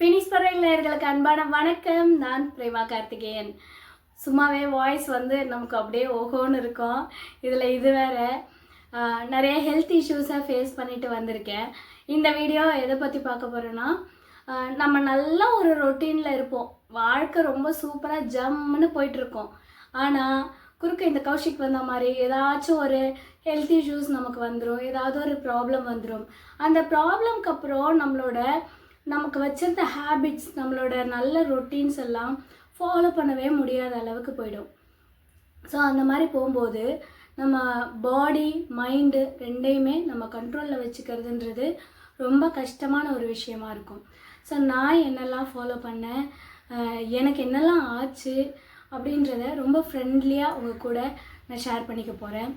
Finish நேயர்களுக்கு அன்பான வணக்கம். நான் பிரேமா கார்த்திகேயன். சும்மாவே வாய்ஸ் நமக்கு அப்படியே ஓஹோன்னு இருக்கும். இதில் இது வேறு நிறைய ஹெல்த் இஷ்யூஸை ஃபேஸ் பண்ணிட்டு வந்திருக்கேன். இந்த வீடியோ எதை பற்றி பார்க்க போகிறேன்னா, நம்ம நல்ல ஒரு ரொட்டீனில் இருப்போம். வாழ்க்கை ரொம்ப சூப்பராக ஜம்முன்னு போயிட்டுருக்கோம். ஆனால் குறுக்க இந்த கௌஷிக் வந்த மாதிரி ஏதாச்சும் ஒரு ஹெல்த் இஷ்யூஸ் நமக்கு வந்துடும், ஏதாவது ஒரு ப்ராப்ளம் வந்துடும். அந்த ப்ராப்ளம்க்கு அப்புறம் நமக்கு வச்சிருந்த ஹேபிட்ஸ், நம்மளோட நல்ல ரொட்டீன்ஸ் எல்லாம் ஃபாலோ பண்ணவே முடியாத அளவுக்கு போயிடும். ஸோ அந்த மாதிரி போகும்போது நம்ம பாடி மைண்டு ரெண்டையுமே நம்ம கண்ட்ரோலில் வச்சுக்கிறதுன்றது ரொம்ப கஷ்டமான ஒரு விஷயமா இருக்கும். ஸோ நான் என்னெல்லாம் ஃபாலோ பண்ணேன், எனக்கு என்னெல்லாம் ஆச்சு அப்படின்றத ரொம்ப ஃப்ரெண்ட்லியாக உங்கள் கூட நான் ஷேர் பண்ணிக்க போகிறேன்.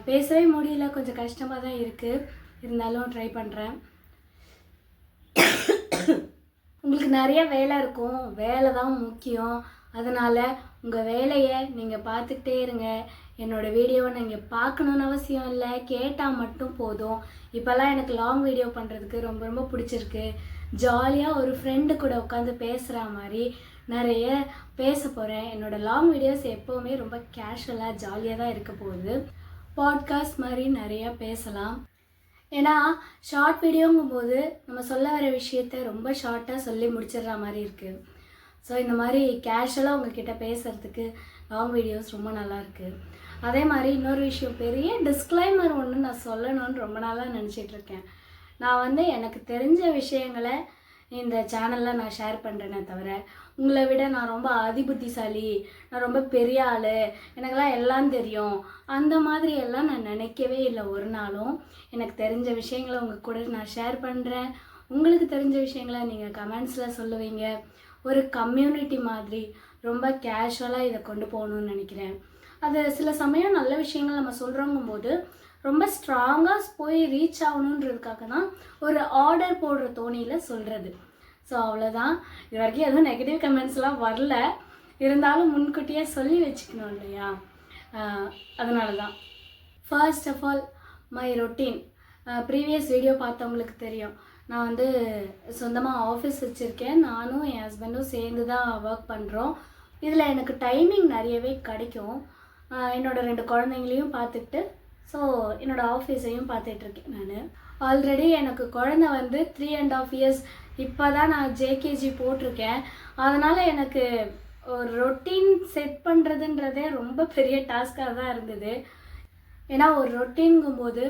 பேசவே முடியல, கொஞ்சம் கஷ்டமாக தான் இருக்குது, இருந்தாலும் ட்ரை பண்ணுறேன். உங்களுக்கு நிறைய வேலை இருக்கும், வேலை தான் முக்கியம். அதனால் உங்கள் வேலையை நீங்கள் பார்த்துக்கிட்டே இருங்க. என்னோடய வீடியோவை நீங்கள் பார்க்கணுன்னு அவசியம் இல்லை, கேட்டால் மட்டும் போதும். இப்போல்லாம் எனக்கு லாங் வீடியோ பண்ணுறதுக்கு ரொம்ப ரொம்ப பிடிச்சிருக்கு. ஜாலியாக ஒரு ஃப்ரெண்டு கூட உட்காந்து பேசுகிற மாதிரி நிறைய பேச போகிறேன். என்னோடய லாங் வீடியோஸ் எப்போவுமே ரொம்ப கேஷுவலாக ஜாலியாக தான் இருக்க போகுது. பாட்காஸ்ட் மாதிரி நிறையா பேசலாம். ஏன்னா ஷார்ட் வீடியோங்கும்போது நம்ம சொல்ல வர விஷயத்த ரொம்ப ஷார்ட்டாக சொல்லி முடிச்சிடுற மாதிரி இருக்குது. ஸோ இந்த மாதிரி கேஷுவலாக உங்ககிட்ட பேசுகிறதுக்கு லாங் வீடியோஸ் ரொம்ப நல்லாயிருக்கு. அதே மாதிரி இன்னொரு விஷயம், பெரிய டிஸ்க்ளைமர் ஒன்று நான் சொல்லணும்னு ரொம்ப நாளாக நினச்சிட்ருக்கேன். நான் எனக்கு தெரிஞ்ச விஷயங்களை இந்த சேனலில் நான் ஷேர் பண்ணுறேனே தவிர, உங்களை விட நான் ரொம்ப அதிபுத்திசாலி, நான் ரொம்ப பெரிய ஆள், எனக்கெல்லாம் எல்லாம் தெரியும், அந்த மாதிரி எல்லாம் நான் நினைக்கவே இல்லை ஒரு நாளும். எனக்கு தெரிஞ்ச விஷயங்களை உங்கள் கூட நான் ஷேர் பண்ணுறேன். உங்களுக்கு தெரிஞ்ச விஷயங்களை நீங்கள் கமெண்ட்ஸில் சொல்லுவீங்க. ஒரு கம்யூனிட்டி மாதிரி ரொம்ப கேஷுவலாக இதை கொண்டு போகணுன்னு நினைக்கிறேன். அது சில சமயம் நல்ல விஷயங்கள் நம்ம சொல்கிறோங்கும்போது ரொம்ப ஸ்ட்ராங்காக போய் ரீச் ஆகணுன்றதுக்காக தான் ஒரு ஆர்டர் போடுற தோணியில் சொல்கிறது. ஸோ அவ்வளோதான். இது வரைக்கும் எதுவும் நெகட்டிவ் கமெண்ட்ஸ்லாம் வரல, இருந்தாலும் முன்கூட்டியே சொல்லி வச்சுக்கணும் இல்லையா? அதனால தான். First of all my routine. Previous video பார்த்தவங்களுக்கு தெரியும், நான் சொந்தமாக ஆஃபீஸ் வச்சுருக்கேன். நானும் என் ஹஸ்பண்டும் சேர்ந்து தான் ஒர்க் பண்ணுறோம். இதில் எனக்கு டைமிங் நிறையவே கிடைக்கும். என்னோடய 2 குழந்தைங்களையும் பார்த்துக்கிட்டு ஸோ என்னோடய ஆஃபீஸையும் பார்த்துட்ருக்கேன். நான் ஆல்ரெடி எனக்கு குழந்தை 3.5 years. இப்போ தான் நான் ஜேகேஜி போட்டிருக்கேன். அதனால் எனக்கு ஒரு ரொட்டீன் செட் பண்ணுறதுன்றதே ரொம்ப பெரிய டாஸ்காக தான் இருந்தது. ஏன்னா ஒரு ரொட்டீன்ங்கும்போது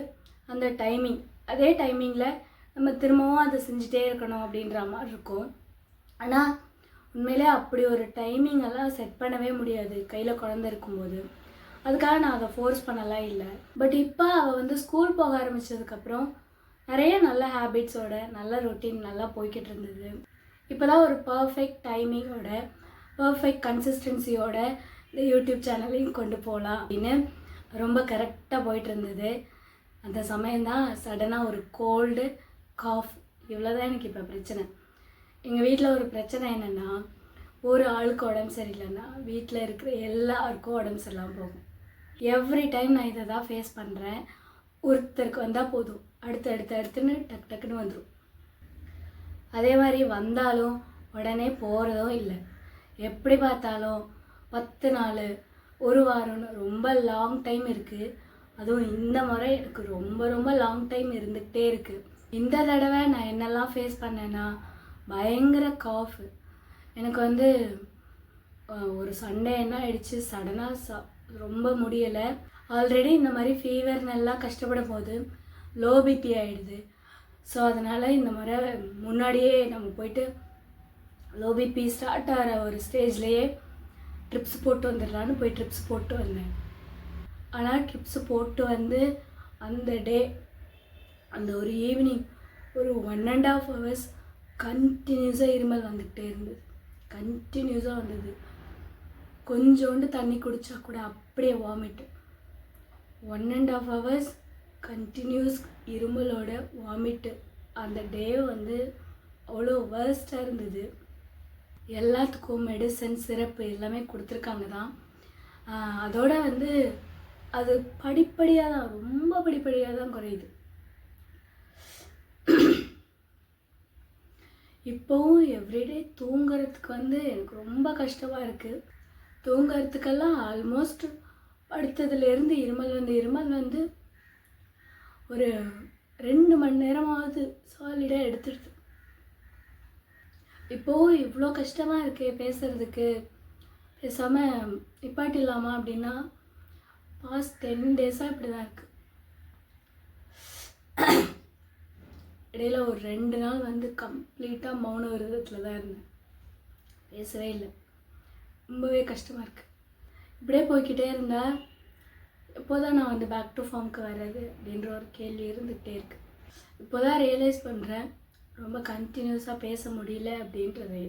அந்த டைமிங், அதே டைமிங்கில் நம்ம திரும்பவும் அதை செஞ்சுட்டே இருக்கணும் அப்படின்ற மாதிரி இருக்கும். ஆனால் உண்மையிலே அப்படி ஒரு டைமிங் எல்லாம் செட் பண்ணவே முடியாது கையில் குழந்தை இருக்கும்போது. அதுக்காக நான் அதை ஃபோர்ஸ் பண்ணலாம் இல்லை. பட் இப்போ அவள் ஸ்கூல் போக ஆரம்பித்ததுக்கப்புறம் நிறைய நல்ல ஹேபிட்ஸோட நல்ல ரொட்டீன் நல்லா போய்கிட்டு இருந்தது. இப்போ தான் ஒரு பர்ஃபெக்ட் டைமிங்கோட, பர்ஃபெக்ட் கன்சிஸ்டன்சியோட இந்த யூடியூப் சேனலையும் கொண்டு போகலாம் அப்படின்னு ரொம்ப கரெக்டாக போயிட்டு இருந்தது. அந்த சமயம்தான் சடனாக ஒரு கோல்டு, காஃப், இவ்வளோதான் எனக்கு இப்போ பிரச்சனை. எங்கள் வீட்டில் ஒரு பிரச்சனை என்னென்னா, ஒரு ஆளுக்கு உடம்பு சரியில்லைன்னா வீட்டில் இருக்கிற எல்லாருக்கும் உடம்பு சரியில்லாமல் போகும். எவ்ரி டைம் நான் இதை தான் ஃபேஸ் பண்ணுறேன். ஒருத்தருக்கு வந்தால் போதும், அடுத்துன்னு டக்குன்னு வந்துடும். அதே மாதிரி வந்தாலும் உடனே போகிறதும் இல்லை. எப்படி பார்த்தாலும் 10 நாள், ஒரு வாரம்னு ரொம்ப லாங் டைம் இருக்குது. அதுவும் இந்த முறை எனக்கு ரொம்ப ரொம்ப லாங் டைம் இருந்துக்கிட்டே இருக்குது. இந்த தடவை நான் என்னெல்லாம் ஃபேஸ் பண்ணேன்னா, பயங்கர காஃப். எனக்கு ஒரு சண்டே என்ன ஆயிடுச்சு, சடனாக ரொம்ப முடியலை. ஆல்ரெடி இந்த மாதிரி ஃபீவர்னெல்லாம் கஷ்டப்படும் போது லோ பிபி ஆகிடுது. ஸோ அதனால் இந்த முறை முன்னாடியே நம்ம போயிட்டு லோ பிபி ஸ்டார்ட் ஆகிற ஒரு ஸ்டேஜ்லேயே ட்ரிப்ஸ் போட்டு வந்துடலான்னு போய் ட்ரிப்ஸ் போட்டு வந்தேன். ஆனால் ட்ரிப்ஸ் போட்டு அந்த டே, அந்த ஒரு ஈவினிங் ஒரு 1.5 hours கண்டினியூஸாக இருமல் வந்துக்கிட்டே இருந்தது. கண்டினியூஸாக வந்தது. கொஞ்சோண்டு தண்ணி குடித்தா கூட அப்படியே வாமிட்டு. 1.5 hours கண்டினியூஸ் இருமலோட வாமிட்டு. அந்த டே அவ்வளோ வேர்ஸ்ட்டாக இருந்தது. எல்லாத்துக்கும் மெடிசன், சிரப்பு எல்லாமே கொடுத்துருக்காங்க தான். அதோட அது படிப்படியாக தான், ரொம்ப படிப்படியாக தான் குறையுது. இப்போவும் எவ்ரிடே தூங்குறதுக்கு எனக்கு ரொம்ப கஷ்டமாக இருக்குது. தூங்குறதுக்கெல்லாம் ஆல்மோஸ்ட் படுத்ததுலேருந்து இருமல் வந்து ஒரு 2 மணி நேரமாவது சாலிடாக எடுத்துடுது. இப்போது இவ்வளோ கஷ்டமாக இருக்கே பேசுகிறதுக்கு, பேசாமல் நிப்பாட்டிடலாமா அப்படின்னா பாஸ்ட் 10 டேஸாக இப்படி தான் இருக்குது. இடையில ஒரு 2 நாள் கம்ப்ளீட்டாக மௌன விரதத்தில் தான் இருந்தேன், பேசவே இல்லை. ரொம்பவே கஷ்டமாக இருக்குது. இப்படியே போய்கிட்டே இருந்தால் எப்போதான் நான் பேக் டு ஃபார்முக்கு வர்றது அப்படின்ற ஒரு கேள்வி இருந்துகிட்டே இருக்குது. இப்போ தான் ரியலைஸ் பண்ணுறேன் ரொம்ப கண்டினியூஸாக பேச முடியல அப்படின்றது.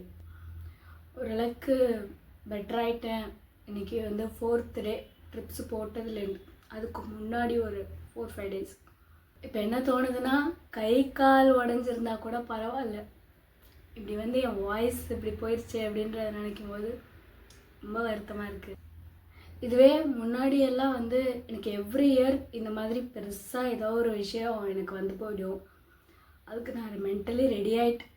ஓரளவுக்கு பெட்டராகிட்டேன். இன்றைக்கி 4th டே ட்ரிப்ஸ் போட்டதுலேருந்து. அதுக்கு முன்னாடி ஒரு 4-5 டேஸ். இப்போ என்ன தோணுதுன்னா, கை கால் உடஞ்சிருந்தா கூட பரவாயில்ல, இப்படி என் வாய்ஸ் இப்படி போயிடுச்சு அப்படின்றத நினைக்கும் போது ரொம்ப வருத்தமாக இருக்குது. இதுவே முன்னாடியெல்லாம் எனக்கு எவ்ரி இயர் இந்த மாதிரி பெருசாக ஏதோ ஒரு விஷயம் எனக்கு போய்டும். அதுக்கு நான் மென்டலி ரெடி ஆகிட்டேன்.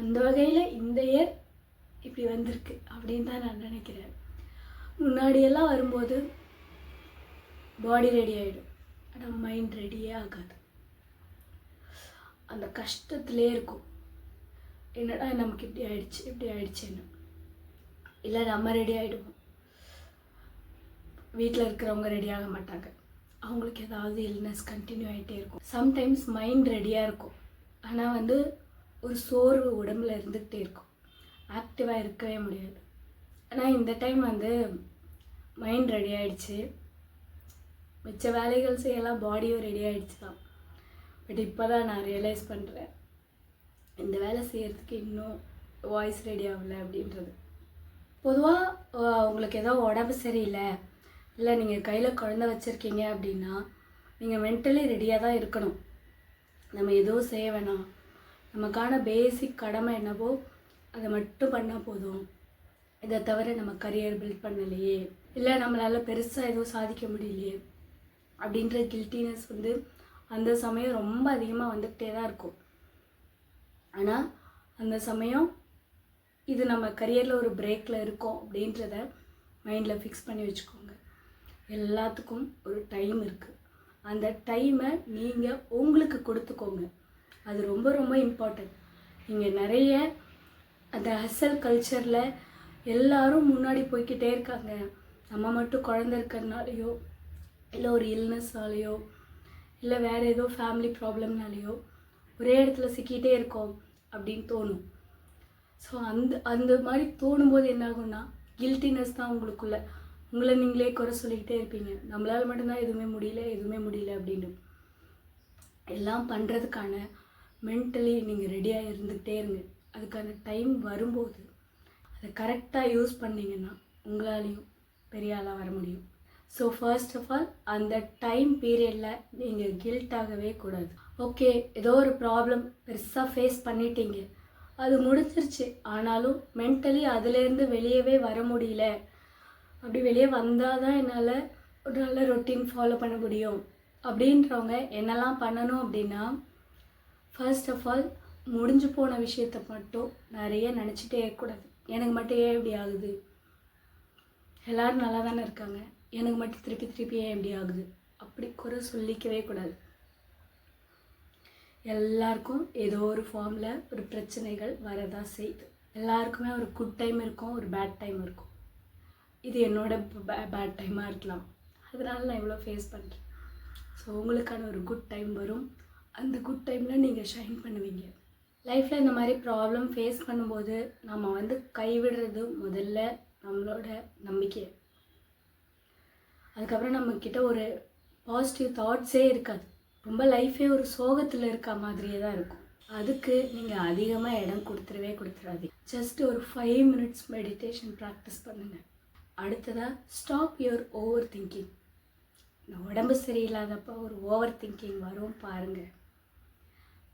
அந்த வகையில் இந்த இயர் இப்படி வந்திருக்கு அப்படின்னு தான் நான் நினைக்கிறேன். முன்னாடியெல்லாம் வரும்போது பாடி ரெடி ஆகிடும், ஆனால் மைண்ட் ரெடியே ஆகாது. அந்த கஷ்டத்துலேயே இருக்கும், என்னடா நமக்கு இப்படி ஆயிடுச்சுன்னு. இல்லை நம்ம ரெடி ஆகிடுவோம், வீட்டில் இருக்கிறவங்க ரெடியாக மாட்டாங்க, அவங்களுக்கு ஏதாவது இல்னஸ் கண்டினியூ ஆகிட்டே இருக்கும். சம்டைம்ஸ் மைண்ட் ரெடியாக இருக்கும், ஆனால் ஒரு சோர்வு உடம்புல இருந்துக்கிட்டே இருக்கும், ஆக்டிவாக இருக்கவே முடியாது. ஆனால் இந்த டைம் மைண்ட் ரெடி ஆகிடுச்சு, மிச்ச வேலைகள் செய்யலாம், பாடியும் ரெடி ஆகிடுச்சு தான். பட் இப்போ தான் நான் ரியலைஸ் பண்ணுறேன், இந்த வேலை செய்கிறதுக்கு இன்னும் வாய்ஸ் ரெடி ஆகலை அப்படின்றது. பொதுவாக உங்களுக்கு ஏதோ உடம்பு சரியில்லை, இல்லை நீங்கள் கையில் குழந்தை வச்சுருக்கீங்க அப்படின்னா நீங்கள் மென்டலி ரெடியாக தான் இருக்கணும். நம்ம எதுவும் செய்ய வேணாம், நமக்கான பேசிக் கடமை என்னவோ அதை மட்டும் பண்ணால் போதும். இதை தவிர நம்ம கரியர் பில்ட் பண்ணலையே, இல்லை நம்மளால் பெருசாக எதுவும் சாதிக்க முடியலையே அப்படின்ற கில்ட்டினஸ் அந்த சமயம் ரொம்ப அதிகமாக வந்துக்கிட்டே தான் இருக்கும். ஆனால் அந்த சமயம் இது நம்ம கரியரில் ஒரு பிரேக்கில் இருக்கோம் அப்படின்றத மைண்டில் ஃபிக்ஸ் பண்ணி வச்சுக்கோங்க. எல்லாத்துக்கும் ஒரு டைம் இருக்குது, அந்த டைமை நீங்கள் உங்களுக்கு கொடுத்துக்கோங்க. அது ரொம்ப ரொம்ப இம்பார்ட்டன்ட். நீங்கள் நிறைய அந்த ஹசல் கல்ச்சரில் எல்லாரும் முன்னாடி போய்கிட்டே இருக்காங்க, நம்ம மட்டும் குழந்தை இருக்கிறதுனாலையோ இல்லை ஒரு இல்னஸ்னாலேயோ இல்லை வேறு ஏதோ ஃபேமிலி ப்ராப்ளம்னாலேயோ ஒரே இடத்துல சிக்கிட்டே இருக்கோம் அப்படின்னு தோணும். ஸோ அந்த மாதிரி தோணும்போது என்னாகும்னா கில்ட்டினஸ் தான் உங்களுக்குள்ள, உங்களை நீங்களே குறை சொல்லிக்கிட்டே இருப்பீங்க, நம்மளால் மட்டும்தான் எதுவுமே முடியல அப்படின்னு. எல்லாம் பண்ணுறதுக்கான மென்டலி நீங்கள் ரெடியாக இருந்துக்கிட்டே இருங்க. அதுக்கான டைம் வரும்போது அதை கரெக்டாக யூஸ் பண்ணிங்கன்னா உங்களாலையும் பெரிய ஆளாக வர முடியும். ஸோ ஃபர்ஸ்ட் ஆஃப் ஆல் அந்த டைம் பீரியடில் நீங்கள் கில்ட்டாகவே கூடாது. ஓகே, ஏதோ ஒரு ப்ராப்ளம் பெருசாக ஃபேஸ் பண்ணிட்டீங்க, அது முடிஞ்சிருச்சு, ஆனாலும் மென்டலி அதுலேருந்து வெளியவே வர முடியல, அப்படி வெளியே வந்தால் தான் என்னால் ஒரு நல்ல ரொட்டீன் ஃபாலோ பண்ண முடியும் அப்படின்றவங்க என்னெல்லாம் பண்ணணும் அப்படின்னா, ஃபர்ஸ்ட் ஆஃப் ஆல் முடிஞ்சு போன விஷயத்தை மட்டும் நிறைய நினச்சிட்டே இருக்கக்கூடாது. எனக்கு மட்டும் ஏன் இப்படி ஆகுது, எல்லோரும் நல்லா தானே இருக்காங்க, எனக்கு மட்டும் திருப்பி ஏன் இப்படி ஆகுது அப்படி குறை சொல்லிக்கவே கூடாது. எல்லாருக்கும் ஏதோ ஒரு ஃபார்மில் ஒரு பிரச்சனைகள் வரதான் செய்யுது. எல்லாருக்குமே ஒரு குட் டைம் இருக்கும், ஒரு பேட் டைம் இருக்கும். இது என்னோட பேட் டைமாக இருக்கலாம், அதனால நான் இவ்வளோ ஃபேஸ் பண்ணுறேன். ஸோ உங்களுக்கான ஒரு குட் டைம் வரும், அந்த குட் டைமில் நீங்கள் ஷைன் பண்ணுவீங்க. லைஃப்பில் இந்த மாதிரி ப்ராப்ளம் ஃபேஸ் பண்ணும்போது நம்ம கைவிடுறது முதல்ல நம்மளோட நம்பிக்கை. அதுக்கப்புறம் நம்மக்கிட்ட ஒரு பாசிட்டிவ் தாட்ஸே இருக்காது, ரொம்ப லைஃபே ஒரு சோகத்தில் இருக்க மாதிரியே தான் இருக்கும். அதுக்கு நீங்கள் அதிகமாக இடம் கொடுத்துடாதீங்க. ஜஸ்ட் ஒரு 5 minutes மெடிடேஷன் ப்ராக்டிஸ் பண்ணுங்கள். அடுத்ததாக ஸ்டாப் யுவர் ஓவர் திங்கிங். இந்த உடம்பு சரியில்லாதப்போ ஒரு ஓவர் திங்கிங் வரும் பாருங்கள்,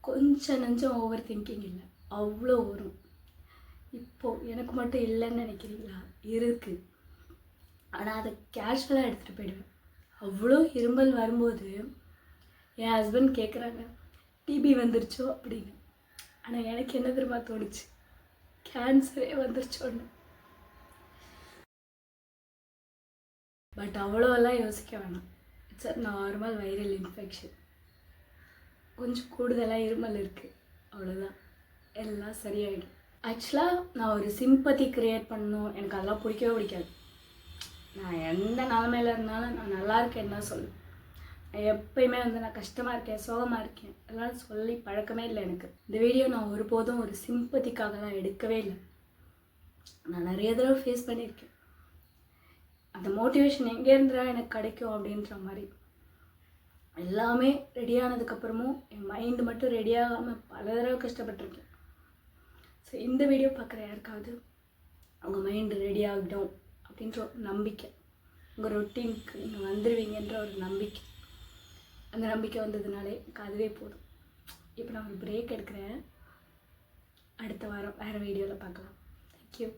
கொஞ்சம் நஞ்சம் ஓவர் திங்கிங் இல்லை, அவ்வளோ வரும். இப்போது எனக்கு மட்டும் இல்லைன்னு நினைக்கிறீங்களா? இருக்குது, ஆனால் அதை கேஷுவலாக எடுத்துகிட்டு போயிடுவேன். அவ்வளோ இருமல் வரும்போது என் ஹஸ்பண்ட் கேட்குறாங்க, டிபி வந்துருச்சோ அப்படின்னு. ஆனால் எனக்கு என்ன தெரியுமா தோணுச்சு, கேன்சரே வந்துருச்சோன்னு. பட் அவ்வளோவெல்லாம் யோசிக்க வேணாம். It's a normal viral infection. கொஞ்சம் கூடுதலாக இருமல் இருக்குது, அவ்வளோதான், எல்லாம் சரியாயிடும். ஆக்சுவலாக நான் ஒரு சிம்பத்தி க்ரியேட் பண்ணணும், எனக்கு அதெல்லாம் பிடிக்கவே பிடிக்காது. நான் எந்த நிலமையில இருந்தாலும் நான் நல்லா இருக்கேன்னு தான் சொல்லுவேன். எப்பயுமே நான் கஷ்டமாக இருக்கேன், சோகமாக இருக்கேன் அதெல்லாம் சொல்லி பழக்கமே இல்லை எனக்கு. இந்த வீடியோ நான் ஒருபோதும் ஒரு சிம்பத்திக்காக தான் எடுக்கவே இல்லை. நான் நிறைய தடவை ஃபேஸ் பண்ணியிருக்கேன். அந்த மோட்டிவேஷன் எங்கேருந்துடா எனக்கு கிடைக்கும் அப்படின்ற மாதிரி. எல்லாமே ரெடியானதுக்கப்புறமும் என் மைண்டு மட்டும் ரெடியாகாமல் பல தடவை கஷ்டப்பட்டிருக்கேன். ஸோ இந்த வீடியோ பார்க்குற யாருக்காவது உங்கள் மைண்டு ரெடி ஆகிடும் அப்படின்ற ஒரு நம்பிக்கை, உங்கள் ரொட்டீனுக்கு நீங்கள் வந்துடுவீங்கன்ற ஒரு நம்பிக்கை, அந்த நம்பிக்கை வந்ததுனாலே எனக்கு அதுவே போதும். இப்போ நான் ஒரு பிரேக் எடுக்கிறேன். அடுத்த வாரம் வேறு வீடியோவில் பார்க்கலாம். தேங்க்யூ.